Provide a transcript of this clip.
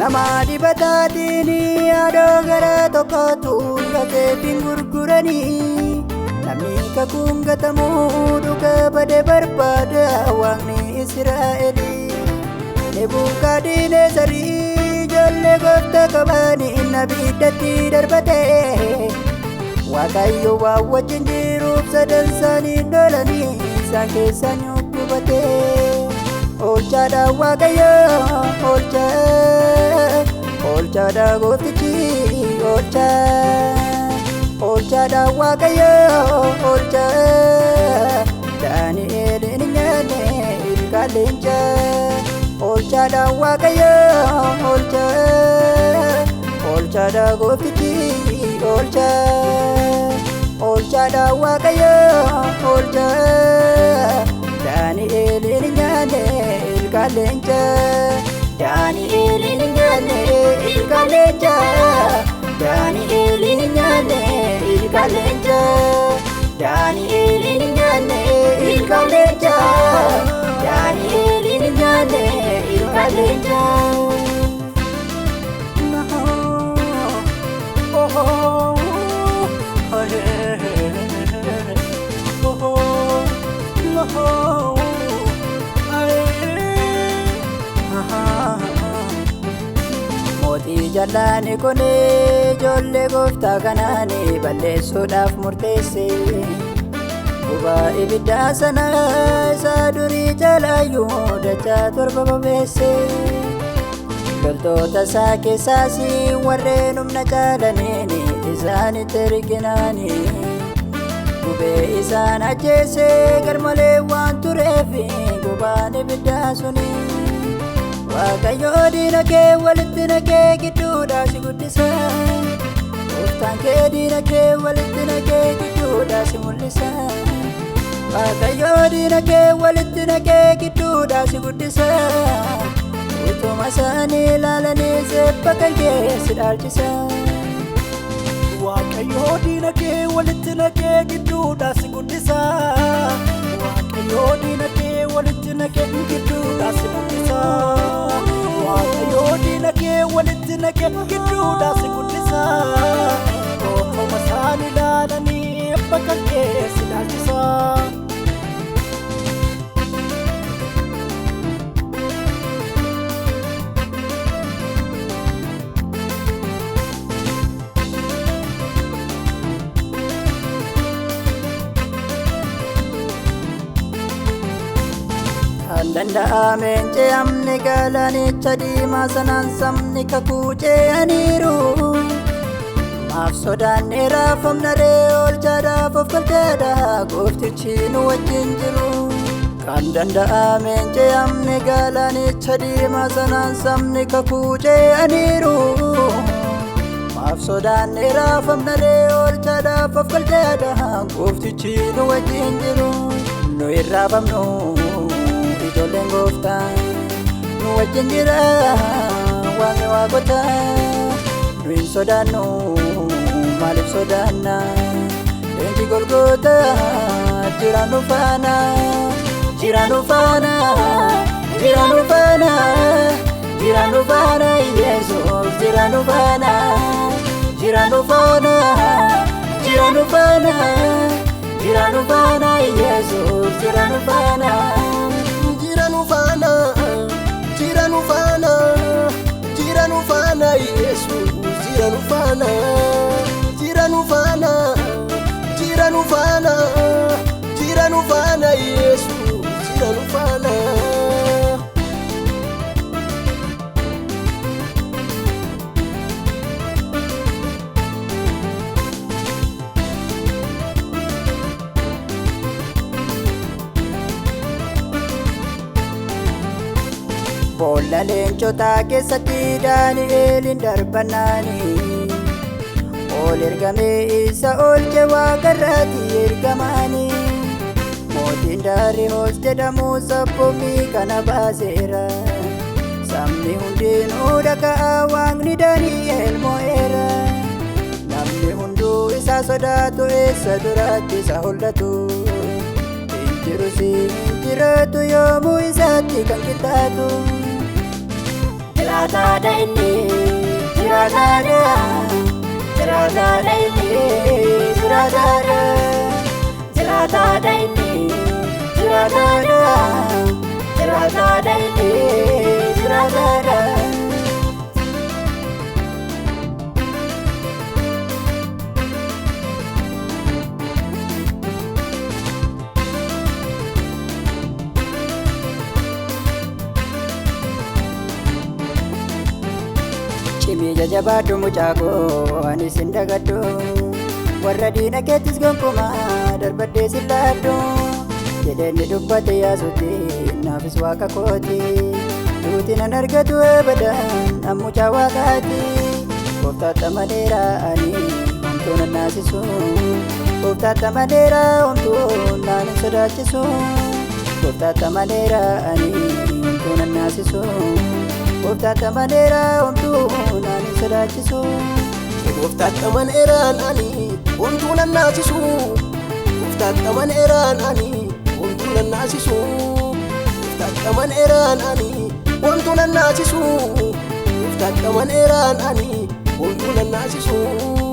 nama dibataatiin yaadoo gara tokkotu gateetiin gurguranii namni kakuun gatamuu dhuga bade barbaada waaqni Israa'elii Nebukadnezarii ijoollee gooftaa qabanii nabiddatti darbate Waaqayyo waan wajjin jiruuf sadan isaanii lolanii isaan keessa nyukkubate Oolchaadha Waaqayyo oolchaadha gooftichi oolchaadha Waaqayyo Daani'eel hin nyaanne ilkaan leencaa Oolchaadha Waaqayyo oolchaadha gooftichi oolchaadha Waaqayyo Daani'eel hin nyaanne ilkaan leencaa Daani'eel hin nyaanne ilkaan leencaa Daani'eel hin nyaanne ilkaan leencaa Daani'eel hin nyaanne ilkaan leencaa Daani'eel hin nyaanne ilkaan leencaa Mootii jallaani konee ijoollee gooftaa kanaanii balleessuudhaaf murteesse Gubaa ibiddaa sana isaa durii jalaayyuu dachaa torba bobeesse Loltoota isaa keessaas warreen humna caalaniini isaanitti erginaani Gubee isaan ajjeese garmalee waan tureef gubaan ibiddaa suni Waaqayyo diina kee walitti naqee gidduudhaa si guddisa Gooftaan kee diina kee walitti naqee gidduudhaa si mul'isa Waaqayyo diina kee walitti naqee gidduudhaa si guddisa Utuma isaanii ilaalanii seepha kan kee si dhaalchisa Waaqayyo diina kee walitti naqee gidduudhaa si guddisa Waaqayyo diina kee walitti naqee gidduudhaa si guddisa Waaqayyo diina kee walitti naqee gidduudhaa si guddisa Utuma isaanii ilaalanii seepha kan kee si dhaalchisa Danda'ameen ce'amni galaanicha diimaa sanaan sabni kakuu ce'aniiru Maaf sodaanne raafamna ree oolchaadhaaf of galchaadha gooftichi nu wajjin jiru Kan danda'ameen ce'amni galaanicha diimaa sanaan sabni kakuu ce'aniiru Maaf sodaanne raafamna ree oolchaadhaaf of galchaadha gooftichi nu wajjin jiru Nu irraafamnu Ijoolleen gooftaa nu wajjin jira waaqni waaqota nu hin sodaannu maaliif sodaanna leenji golgoota jira nu faana jira nu faana jira nu faana jira nu faana Yesuus jira nu faana jira nu faana jira nu faana jira nu faana Yesuus jira nu faana Yesus jiranufana Yesus jiranufana Boolla leencotaa keessatti Daani'eelin darbannaani Ol ergamee isa oolche waaqarraati ergamaani Mootiin Daariyoos jedhamu sabbommii kana baaseera Sabni hundinuu dhaga'a waaqni Daani'eel mo'eera Namni hunduu isa sodaatu eessa duratti isa hollatu Injirusi injiratu yoomuu isaatti kan qixxaatu Jiraataadha inni jiraataadha jiraataadha inni jiraataadha jiraataadha inni jiraataadha jiraataadha inni jiraataadha. Cimii jajabaadhu mucaakoo ani sin dagadhu warra diina keettis gonkumaa darbadhee sin laadhu jedheenni dubbate yaasutti naafis waaqa kooti duuti nan argatu eebadan an mucaa waaqaati gooftaatti amaneera ani homtuu nan naasisu gooftaatti amaneera homtuu naan hin sodaachisu gooftaatti amaneera ani homtuu nan naasisu gooftaatti amaneera homtuu naan hin sodaachisu gooftaatti amaneeraan ani homtuu nan naasisu gooftaatti amaneeraan ani homtuu nan naasisu gooftaatti amaneeraan ani homtuu nan naasisu gooftaatti amaneeraan ani homtuu nan naasisu.